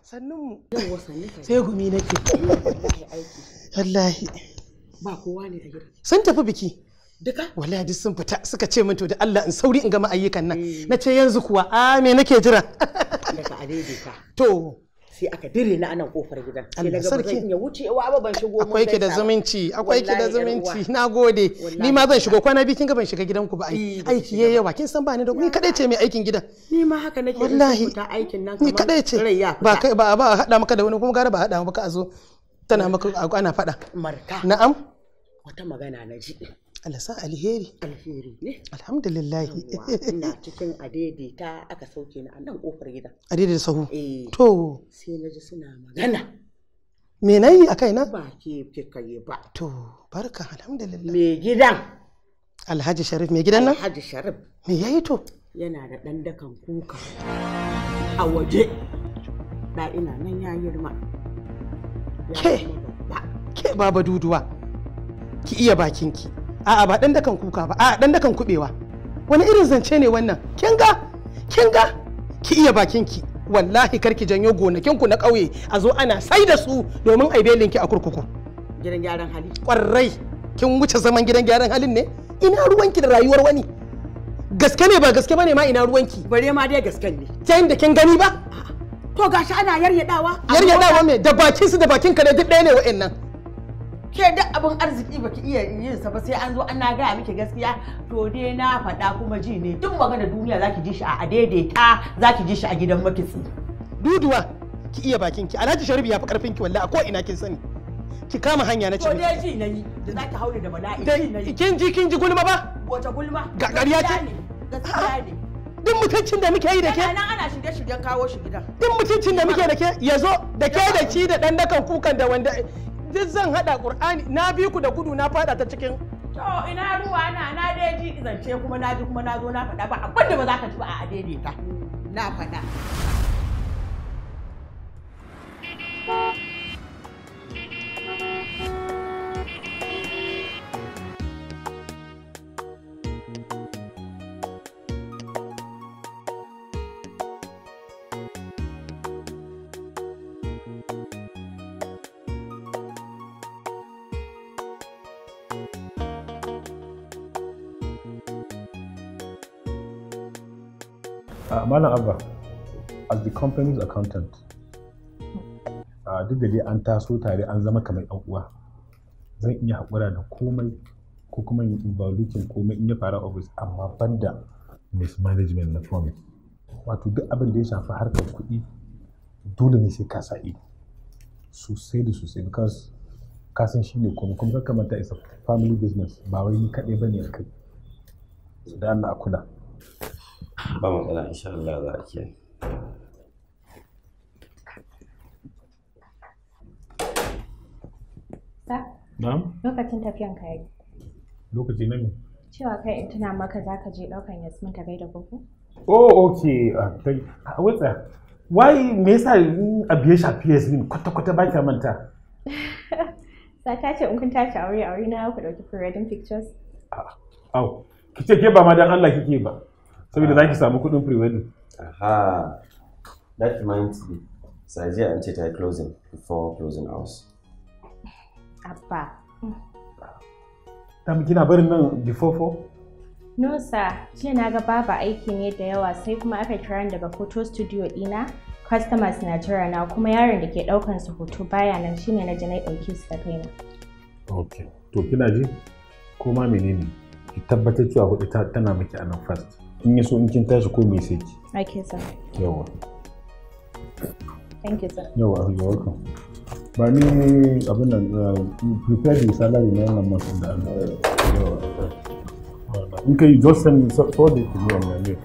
Sannun mu. Yawwa sannu kai. Sai gumi nake. Wallahi. Ba kowa ne a gidan. Sun tafi biki. Duka? Wallahi duk sun fita suka ce min to da Allah in sauri in gama ayyukan nan. Na ce yanzu kuwa me nake jira? Daga adaidaita. To. Sai aka dire na anan kofar gidan. Sai na ga ba zan iya wucewa ba ban shigo mun. Akwai ki da zumunci, akwai ki da zumunci. Nagode. Ni ma zan shigo kwana biyu kin ga ban shiga gidanku ba ai. Aiki yayi yawa kin san ba ni da ni kadai ce mai aikin gidan. Ni ma haka nake wallahi ta aikin nan kamar. Ni kadai ce. Ba kai ba hada maka da wani kuma gara ba hada maka a zo tana maka ana fada. Marka. Na'am. Wata magana na ji. Allah sa alheri. Alheri ne. Alhamdulillah. Ina cikin adaidaita aka sauke ni a nan kofar gidan. Adaidaita sahu. To. Sai na ji suna magana. Me nayi a kaina? Ba ke kai ba. To, barka alhamdulillah. Me gidan? Alhaji Sharif me gidan nan? Alhaji Sharif. Me yayi to? Yana da ɗan dakan kuka a waje. Da ina nan ya girma. Ke baba duduwa. Ki iya bakinki. A'a ba dan dakan kuka ba, a'a dan dakan kubewa. Wani irin zance ne wannan? Kin ga? Ki iya bakinki. Wallahi karki janyo gonakinku na ƙauye a zo ana sai da su domin ai belinki a kurkuku. Gidan gyaran hali. Ƙwarai, kin wuce zaman gidan gyaran halin ne? Ina ruwanki da rayuwar wani? Gaske ne ba gaske bane ma ina ruwanki? Bare ma dai gasken ne. Ta inda kin gani ba? To gashi ana yaryadawa. Yaryadawa me? Da bakin su da bakin ka ne duk ɗaya ne wa'annan. Ke duk abin arziki baki iya yin sa ba sai an zo an na gaya miki gaskiya to dai na faɗa kuma ji ne duk magana duniya zaki ji shi a adaidaita zaki ji shi a gidan makitsi. Duduwa ki iya bakin ki Alhaji Sharif ya fi karfin ki wallahi a ko ina kin sani. Ki kama hanya na ci. To dai ji nayi da zaki haure da bala'i. Kin ji gulma ba? Wace gulma? Ga ƙarya ce. Gaskiya ne. Duk mutuncin da muke yi da ke. Nan ana shirye-shiryen kawo shi gidan. Duk mutuncin da muke da ke yazo da ke da ci da dan dakan kukan da wanda duk zan hada Qur'ani na bi ku da gudu na fada ta cikin. To ina ruwa na dai ji zance kuma na ji kuma na zo na faɗa ba abin da ba za ka ci ba a adaidaita. Na faɗa. Malam Abba, as the company's accountant, duk da dai an taso tare an zama kamar ɗan uwa, zan iya haƙura da komai ko kuma yin evaluating komai in ya fara office amma banda mismanagement na promise. Wato duk abin da ya shafi harkar kuɗi dole ne sai ka sa ido sosai da sosai because ka san shi ne kuma ka manta is a family business ba wai ni kaɗai bane a kai. Da Allah a kula. Ba matsala insha Allah za a kiyaye. Na'am? Lokacin tafiyan ka yi. Lokaci na ne? Cewa kai in tuna maka za ka je ɗaukan Yasmin ta gaida koko? Oh, okay. What's why me yasa abu ya shafi Yasmin kwata-kwata ba ki manta? Sata ce in kun tashi aure na ku ɗauki pre-wedding pictures? Au, kice ke ba ma dan Allah kike ba. Saboda za ki samu kuɗin pre-wedding. Aha, that reminds me. Sajiya an ce ta yi closing before closing hours. Abba. Tam kina barin nan before 4? No sir, jiya na ga babu aiki ne da yawa sai kuma aka kira ni daga photo studio ɗina. Customers na jira na kuma yaron da ke ɗaukan su hoto baya nan shine na je na ɗauke su da kaina. Okay, to kina ji? Ko ma menene? Ki tabbatar cewa hudu tana miki a nan first. In yi so in kin tashi ko me sai ki. Okay sir. Yawa. Thank you sir. Yawa, you're welcome. Ba ni abin nan prepare the salary na wannan month da Allah. Yawa. In kai just send forward it to me on my mail.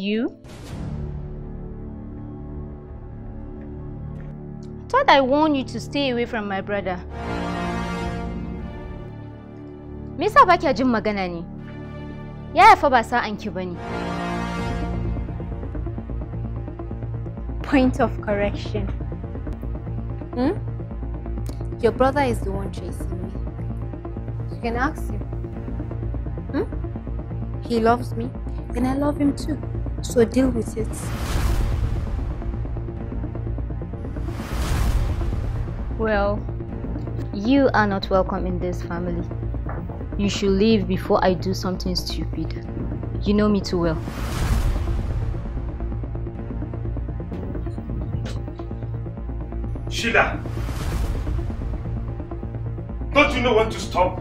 You? I thought I warned you to stay away from my brother. Me yasa ba kya jin magana ne? Yaya fa ba sa'anki bane. Point of correction. Your brother is the one chasing me. You can ask him. He loves me, and I love him too. So deal with it. Well, you are not welcome in this family. You should leave before I do something stupid. You know me too well. Sheila! Don't you know when to stop?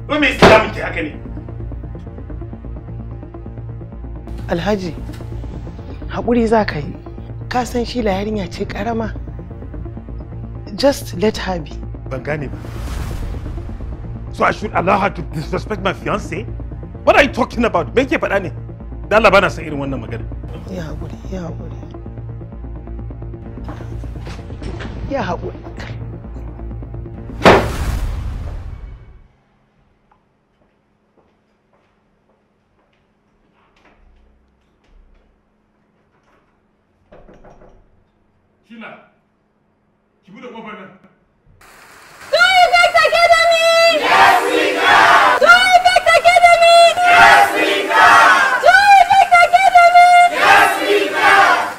Wai me yasa miki haka ne? Alhaji, haƙuri za ka yi. Ka san Sheila yarinya ce ƙarama. Just let her be. Ban gane ba. So I should allow her to disrespect my fiancé? What are you talking about? Me yake faɗa ne? Da Allah bana san irin wannan magana. Ya haƙuri, ya haƙuri. Ya haƙuri. Sheila, ki bude kofar nan. Yes, we can! Yes, we can! Yes, we can!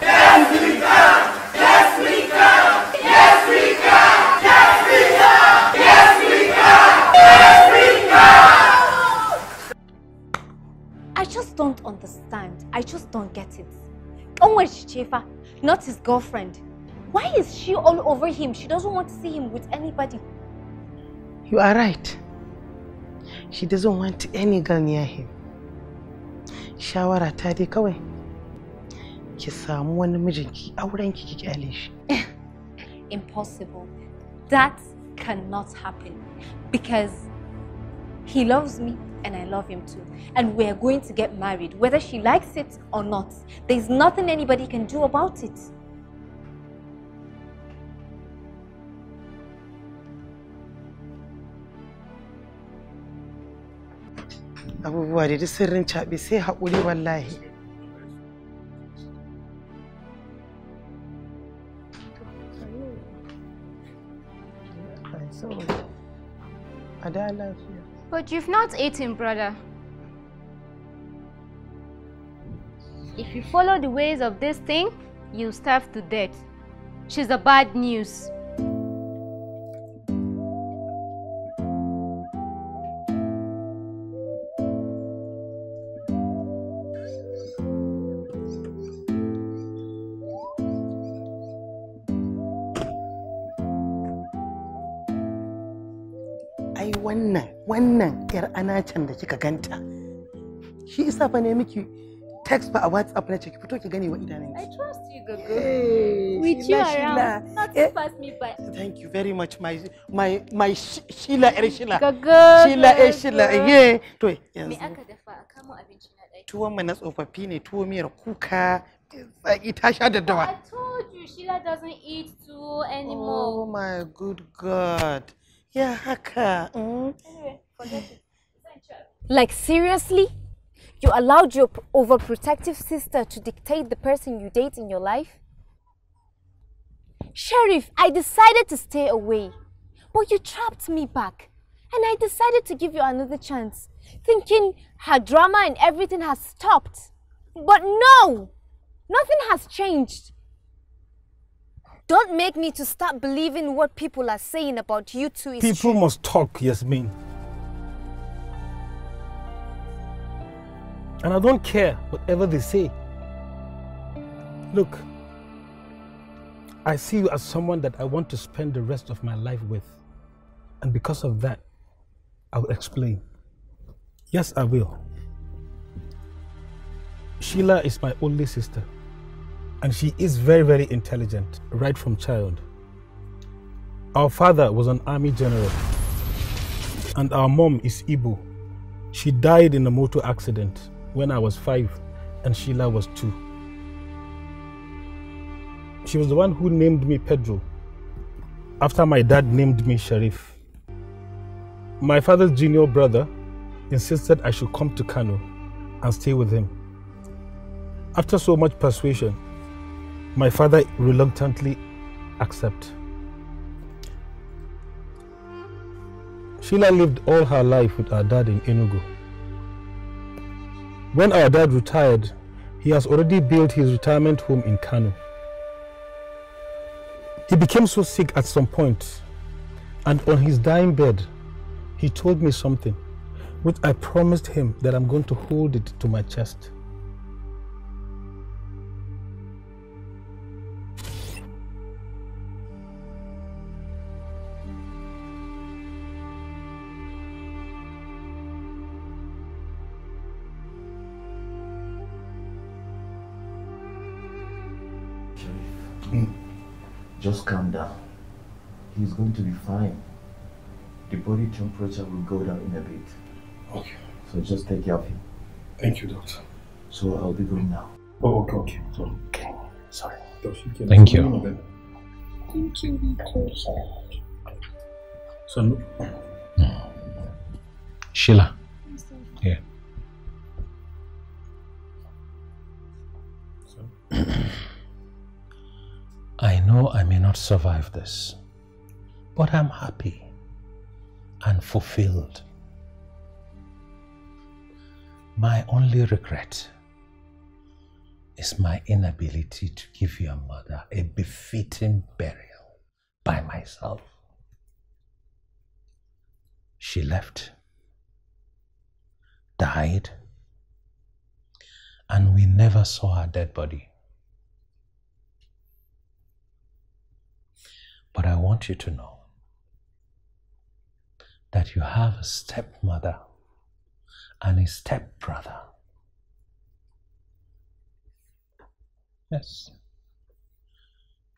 Yes, we can! Yes, we can! Yes, we can! Yes, we can! Yes, we can! I just don't understand. I just don't get it. Onward Chefa, not his girlfriend. Why is she all over him? She doesn't want to see him with anybody. You are right. She doesn't want any girl near him. Shawara ta dai kawai. Ki samu wani mijinki, aurenki ki kyale shi. Impossible. That cannot happen because he loves me and I love him too. And we're going to get married, whether she likes it or not. There's nothing anybody can do about it. Abubuwa da duk sirrin caɓe sai haƙuri wallahi. But you've not eaten, brother. If you follow the ways of this thing, you'll starve to death. She's the bad news. Ai wannan yar anacin da kika ganta. Shi isa fa ne miki text ba a WhatsApp na ce ki fito ki gane wa idanunki. I trust you, Gogo. Hey, with Sheila, you around, Sheila. not to pass me by. Thank you very much, my Sheila, Sheila. Gogo. Sheila, yeah. To Me yanzu. aka dafa a kamo abinci na ɗaki. Tuwon mu na tsofaffi ne, tuwo miyar kuka, tsaki ta sha daddawa. I told you, Sheila doesn't eat too anymore. Oh my good God. Ya haka. Anyway, forget it. Like seriously? You allowed your overprotective sister to dictate the person you date in your life? Sheriff, I decided to stay away, but you trapped me back. And I decided to give you another chance, thinking her drama and everything has stopped. But no! Nothing has changed. Don't make me to start believing what people are saying about you two is People true. must talk, Yasmin. And I don't care whatever they say. Look, I see you as someone that I want to spend the rest of my life with. And because of that, I will explain. Yes, I will. Sheila is my only sister. And she is very, very intelligent, right from child. Our father was an army general. And our mom is Igbo. She died in a motor accident when I was 5 and Sheila was 2. She was the one who named me Pedro after my dad named me Sharif. My father's junior brother insisted I should come to Kano and stay with him. After so much persuasion, my father reluctantly accepted. Sheila lived all her life with our dad in Enugu. When our dad retired, he has already built his retirement home in Kano. He became so sick at some point, and on his dying bed, he told me something, which I promised him that I'm going to hold it to my chest. Just calm down. He's going to be fine. The body temperature will go down in a bit. Okay. So just take care of him. Thank you, doctor. So I'll be going now. Oh, okay. Sorry. Thank you. Thank you, doctor. So, Sheila. Yeah. I know I may not survive this, but I'm happy and fulfilled. My only regret is my inability to give your mother a befitting burial by myself. She left, died, and we never saw her dead body. But I want you to know that you have a stepmother and a stepbrother. Yes.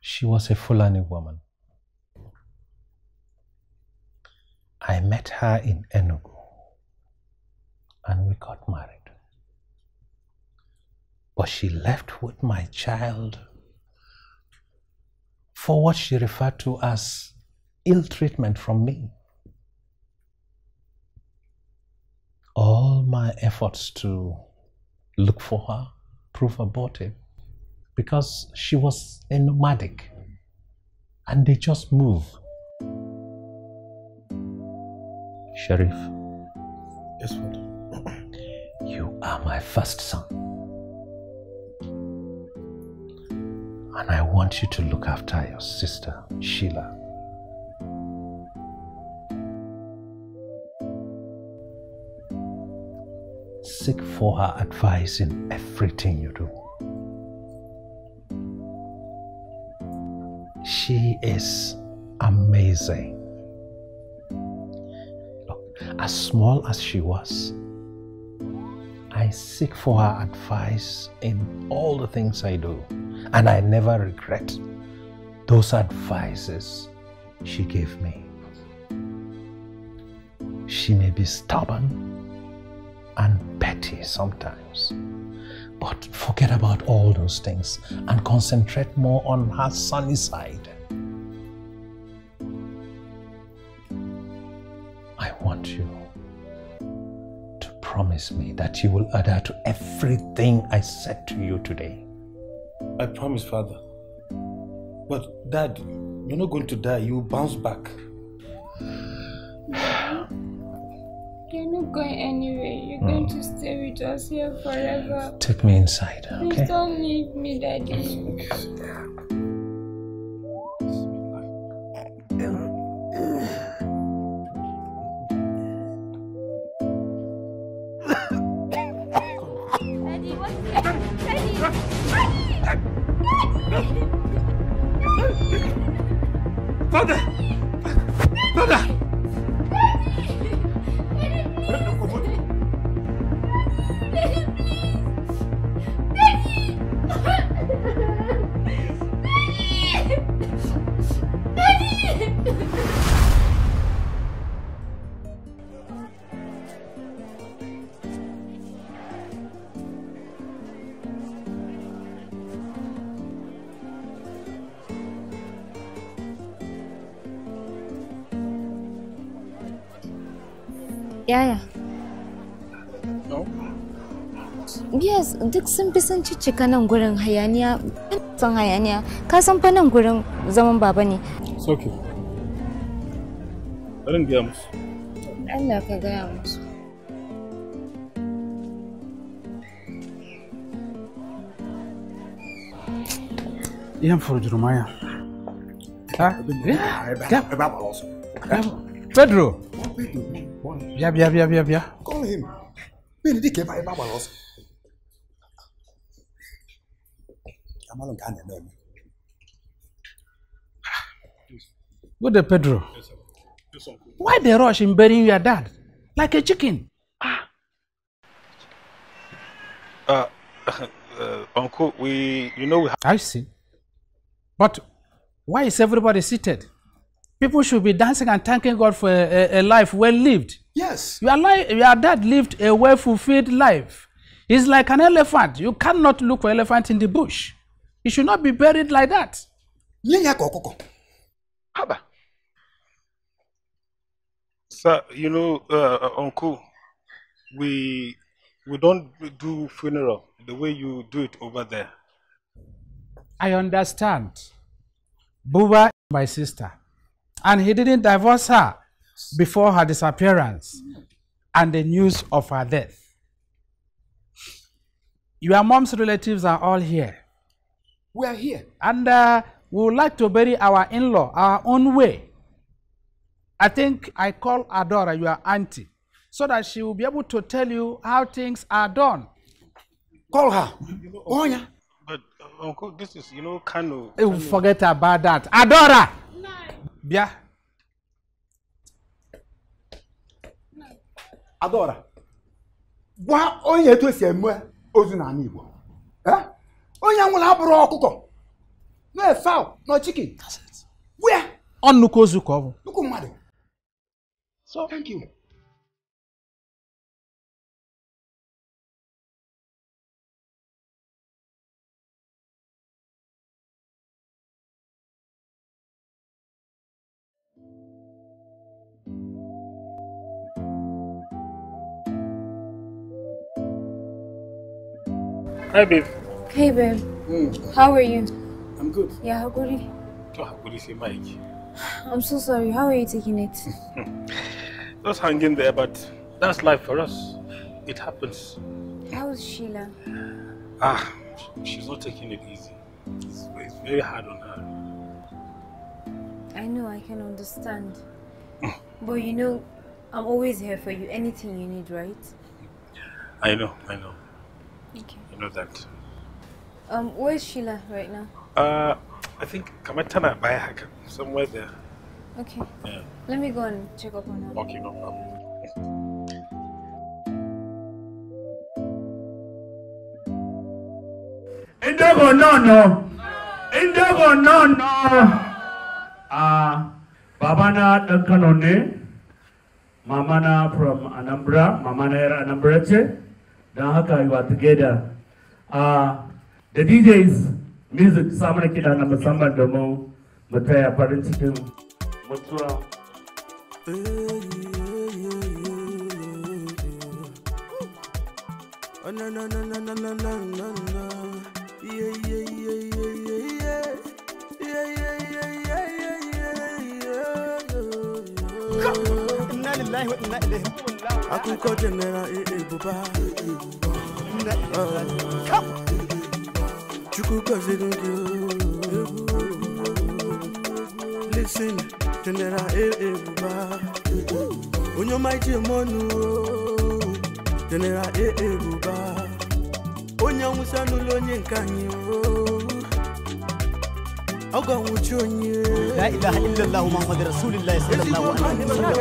She was a Fulani woman. I met her in Enugu and we got married. But she left with my child for what she referred to as ill treatment from me. All my efforts to look for her proved abortive because she was a nomadic and they just move. Sharif. Yes, Father. You are my first son. And I want you to look after your sister, Sheila. Seek for her advice in everything you do. She is amazing. Look, as small as she was, I seek for her advice in all the things I do. And I never regret those advices she gave me. She may be stubborn and petty sometimes, but forget about all those things and concentrate more on her sunny side. I want you to promise me that you will adhere to everything I said to you today. I promise, Father. But Dad, you're not going to die. You will bounce back. You're not going anywhere. You're going to stay with us here forever. Take me inside, okay? Please don't leave me, Daddy. Father! Father! Yeah. No? Yes, duk sun fi son ciccika nan gurin hayaniya. Son hayaniya. Ka san fa nan gurin zaman baba ne. It's okay. Bari gaya musu. Allah ka gaya musu. Iyan Furjurumaya. Pedro. Bia. Call him. Benedict Eva Babalos. Good day, Pedro. Why the rush in burying your dad? Like a chicken? Uncle, we have... I see. But why is everybody seated? People should be dancing and thanking God for a life well lived. Yes. Your dad lived a well-fulfilled life. He's like an elephant. You cannot look for elephant in the bush. He should not be buried like that. Haba. Sir, Uncle, we don't do funeral the way you do it over there. I understand. Buba is my sister. And he didn't divorce her before her disappearance and the news of her death. Your mom's relatives are all here. We are here. And we would like to bury our in-law our own way. I think I call Adora, your auntie, so that she will be able to tell you how things are done. Call her. But Uncle, this is, kind of... Forget about that. Adora! Bia. Adora. Why onye to se mu ozu na ani Igbo? Onye nwula aburu okuko. No a fowl, no chicken. That's it. Where? On nukozu ko. Nuku mmadụ. So thank you. Hi, babe. Hey, babe. How are you? I'm good. Yeah, how good are you? How good is it, Mike? I'm so sorry. How are you taking it? Just hang in there, but that's life for us. It happens. How's Sheila? She's not taking it easy. It's very hard on her. I know, I can understand. But I'm always here for you. Anything you need, right? I know. Okay. I know that. Where's Sheila right now? I think Kamatana by her somewhere there. Okay. Yeah. Let me go and check up on her. Okay, no problem. Indego no. Babana dan Kano ne. Mamana from Anambra. Mamana era Anambra ce. Dan haka you are together. The DJs music samana kiɗa na musamman domin mu taya farin cikin mutuwa. Inna lillahi wa inna ilaihi akuko general buba listen general buba onyo maiji monu general buba onyo musanu lonye nkanyi لا إله إلا الله محمد رسول الله صلى الله عليه وسلم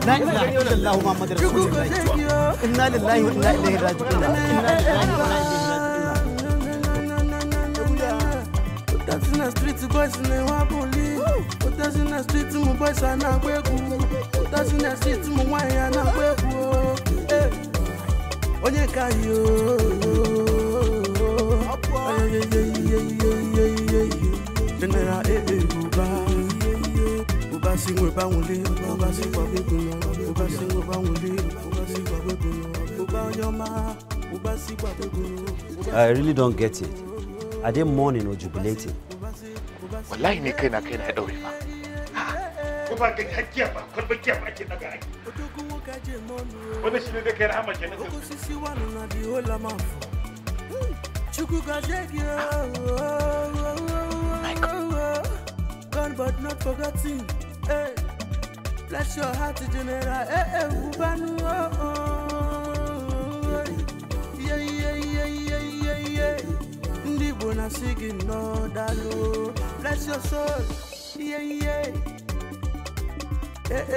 لا إله إلا الله محمد رسول الله إنا لله وإنا إليه راجعون That's in the street, boys in the wabuli. That's in the street, my boys are not weku. That's in the street, my wine are not weku. Onye kayo. General Buba sing with Banguli, Buba sing for people, Buba sing with Banguli. I really don't get it. Are they mourning or jubilating? Wallahi ne kaina ya daure fa. Ko ba ga hakkiya ba, ko ba kiya ba ke daga ai. Wannan shi ne da kai rahama kenan. Gone but not forgotten. Hey, bless your heart, General. Hey, Ubanu. Yeah. Ndibo na sigi no dalo. Bless your soul. Yeah.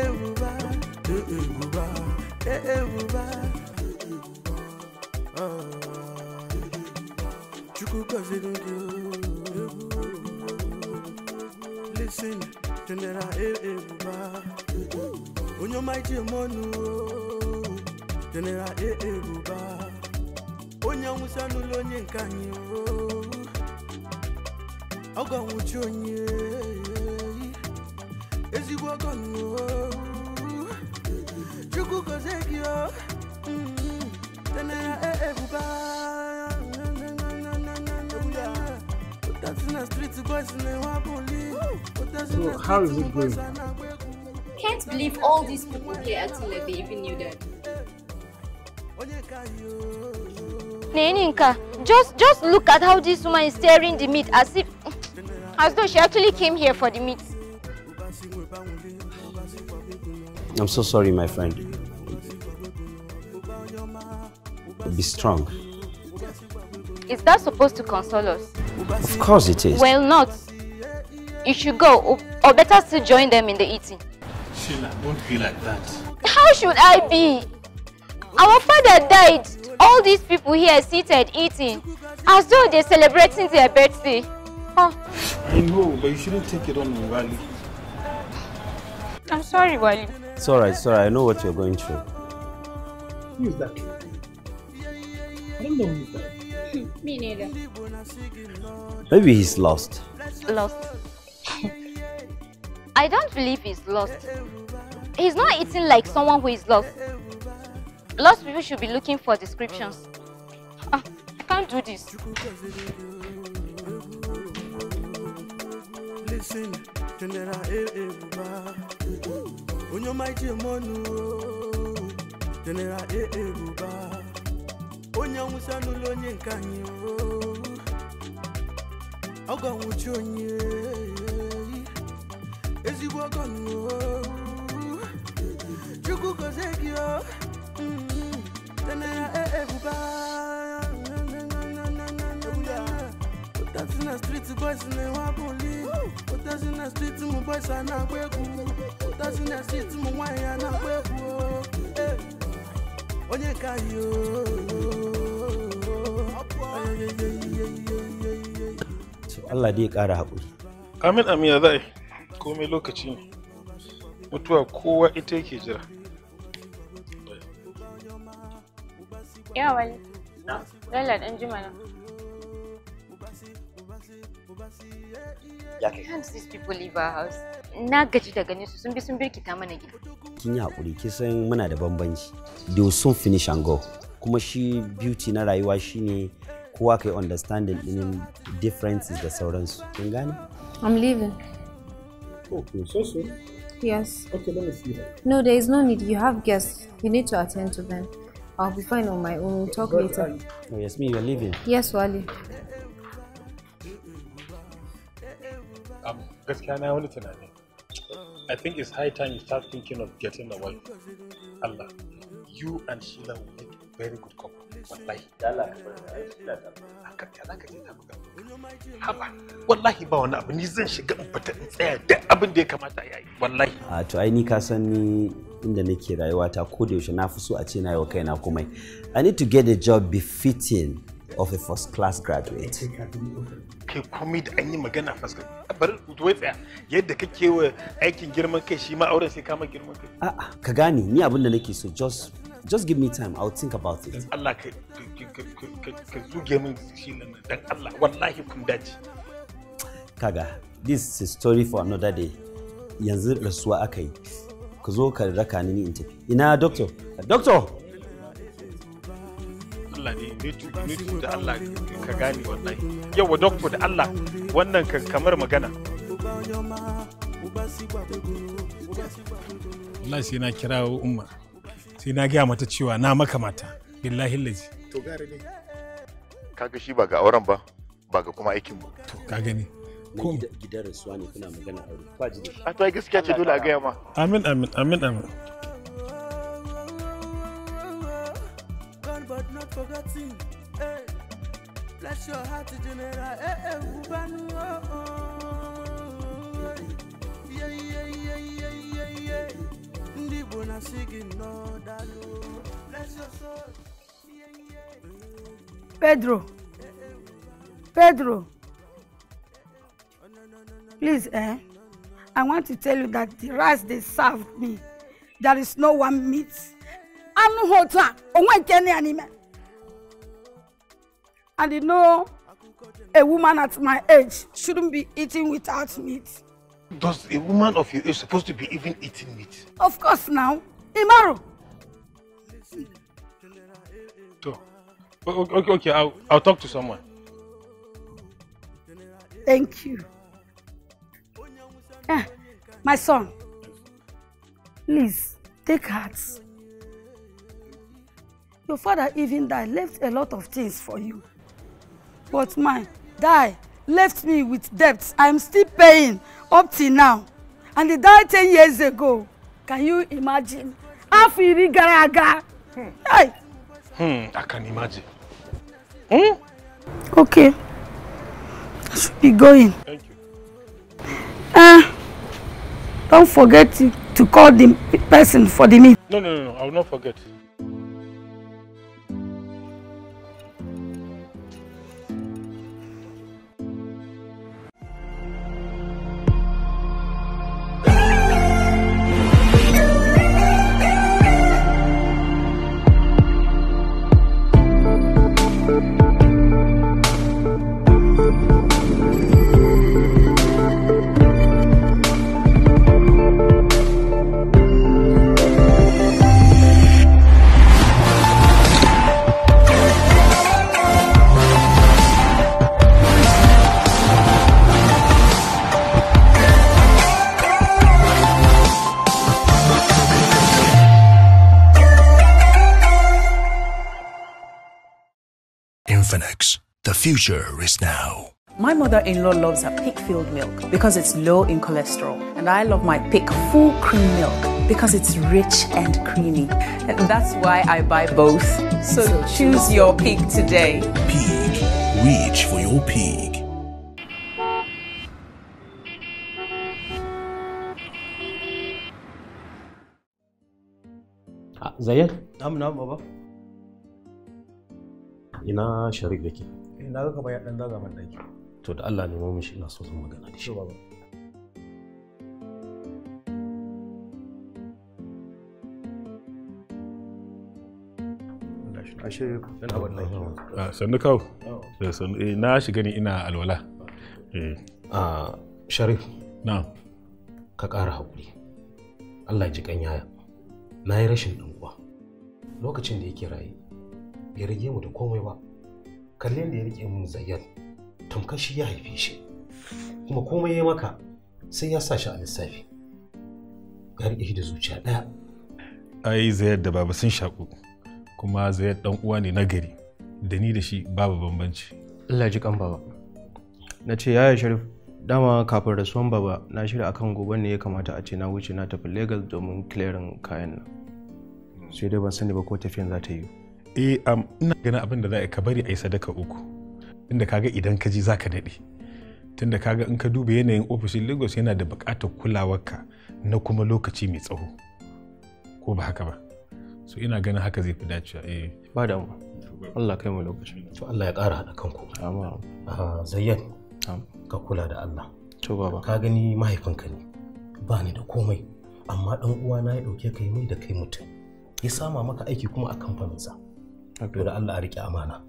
Uba. Uba. Listen, General Uba. Onyo mighty monu. General Uba. Onya musanu lonye nkanyi. Oga wuchonye. Ezigbo gonu. Chuku kozekio. General Uba. So how is it going? Can't believe all these people here acting like they even knew that. Neninka, just look at how this woman is stirring the meat as though she actually came here for the meat. I'm so sorry, my friend. Be strong. Is that supposed to console us? Of course it is. Well, not. You should go, or better still join them in the eating. Sheila, don't be like that. How should I be? Our father died. All these people here seated eating, as though they're celebrating their birthday. Oh. I know, but you shouldn't take it on Wally. I'm sorry, Wally. It's alright. I know what you're going through. Who is that? I don't know who is that. Me neither. Maybe he's lost. Lost? I don't believe he's lost. He's not eating like someone who is lost. Lost people should be looking for descriptions. I can't do this. Listen, General Uba. Onyo mighty monu. General Uba. Onya musanu lonye nkanyi. Oga wuchonye. Ezigbo gonu. Chuku kozekio. General Uba. That's in the street, boys in the wabuli. That's in the street, my boys are not weku. That's in the street, my wine are not weku. Onye kayo. Allah dai ƙara haƙuri. Amin amiya zai. Komai lokaci ne. Mutuwa kowa ita yake jira. Yeah, Wally. Lala dan Jumana. Can't these people leave our house? Na gaji da ganin su sun birkita mana gida. Kin yi haƙuri, kin san muna da bambanci. They will soon finish and go. Kuma shi beauty na rayuwa shine kowa kai understanding din differences da sauransu. Kin gane? I'm leaving. Oh, so soon? Yes. Okay, let me see her. No, there is no need. You have guests. You need to attend to them. I'll be fine on my own. We'll talk later. Oh, Yasmin, you're leaving? Yes, Wally. Gaskiya na wani tunani. I think it's high time you start thinking of getting a wife. Allah, you and Sheila will make a very good couple. Wallahi. Haba, wallahi ba wani abu ni zan shiga in fita in tsaya duk abin da ya kamata ya yi. Wallahi. A to ai ni ka san ni inda nake rayuwa ta ko da yaushe na fi so a ce na yi wa kaina komai. I need to get a job befitting of a first class graduate. Kai komai da an yi magana first class. Bari wai tsaya yadda kake wa aikin girman kai shi ma auren sai kama girman kai. A'a ka gane ni abin da nake so just give me time. I'll think about it. Allah ka zuge min shi nan dan Allah wallahi kun dace. Kaga, this is a story for another day. Yanzu rasuwa aka yi. Ku zo ka raka ni in tafi. Ina doctor? Doctor! Allah ne da Allah ka gane wallahi. Yawa doctor da Allah wannan kan kamar magana. Wallahi sai na kirawo umma. Sai na gaya mata cewa na maka mata. Billahi lazi. To gare ne. Kaga shi ba ga auren ba, ba ga kuma aikin ba. To ka gani. Ko gidan rasuwa ne kuna magana aure. Ba ji da shi. A to gaskiya ce dole a gaya ma. Amin amin amin amin. But not forgotten. Hey, bless your heart, General. Hey, Ubanu. Yeah, yeah, yeah, yeah, yeah, yeah. Ndi bona singing no dalu. Bless your soul. Yeah, yeah. Pedro. Please, I want to tell you that the rice they served me, there is no one meat. I'm not hot. And you know, a woman at my age shouldn't be eating without meat. Does a woman of your age supposed to be even eating meat? Of course now. Imaro. Okay, I'll talk to someone. Thank you. My son, please take heart. Your father even died, left a lot of things for you. But mine died, left me with debts I'm still paying up till now. And he died 10 years ago. Can you imagine? Afiri garaga. Hey. I can imagine. Okay. I should be going. Thank you. Don't forget to call the person for the meeting. No, I will not forget. The future is now. My mother-in-law loves her pig-filled milk because it's low in cholesterol. And I love my pig full cream milk because it's rich and creamy. And that's why I buy both. So choose your pig today. Pig. Reach for your pig. Zayyad? Na'am baba. Ina Sharif yake? Na ga gaba ya dan zaga man daki. To da Allah nemo mishi ina so zan magana da shi. To baba. Ashe yana wannan. Sannu kawo. Na shiga ni ina alwala. Sharif. Na. Ka ƙara haƙuri. Allah ji kan yaya. Na yi rashin ɗan uwa. Lokacin da yake raye, bai rage mu da komai ba. Kallon da ya rike mun Zayyad, tamkar shi ya haife shi. Kuma komai ya maka sai ya sa shi a lissafi. Ya rike shi da zuciya ɗaya. Ai Zayyad da baba sun shaƙu. Kuma Zayyad ɗan uwa ne na gari. Da ni da shi babu bambanci. Allah ji kan baba. Na ce yaya Sharif, dama kafin rasuwan baba na shirya akan gobe ne ya kamata a ce na wuce na tafi Lagos domin clearing kayan nan. Sai dai ban sani ba ko tafiyan za ta yi. Ina ganin abin da za ka bari a yi sadaka uku. Inda kaga idan ka ji za ka daɗe. Tunda kaga in ka duba yanayin ofishin Lagos yana da buƙatar kulawarka na kuma lokaci mai tsawo. Ko ba haka ba? So ina ganin haka zai fi dacewa. Ba da mu. Allah kai mu lokaci. To Allah ya ƙara haɗa kanku. Amma Zayyad, ka kula da Allah. To baba. Ka gani mahaifinka ne. Ba ni da komai. Amma ɗan uwana ya ɗauke kai mai da kai mutum. Ya sama maka aiki kuma a kamfaninsa. To da Allah a riƙe amana.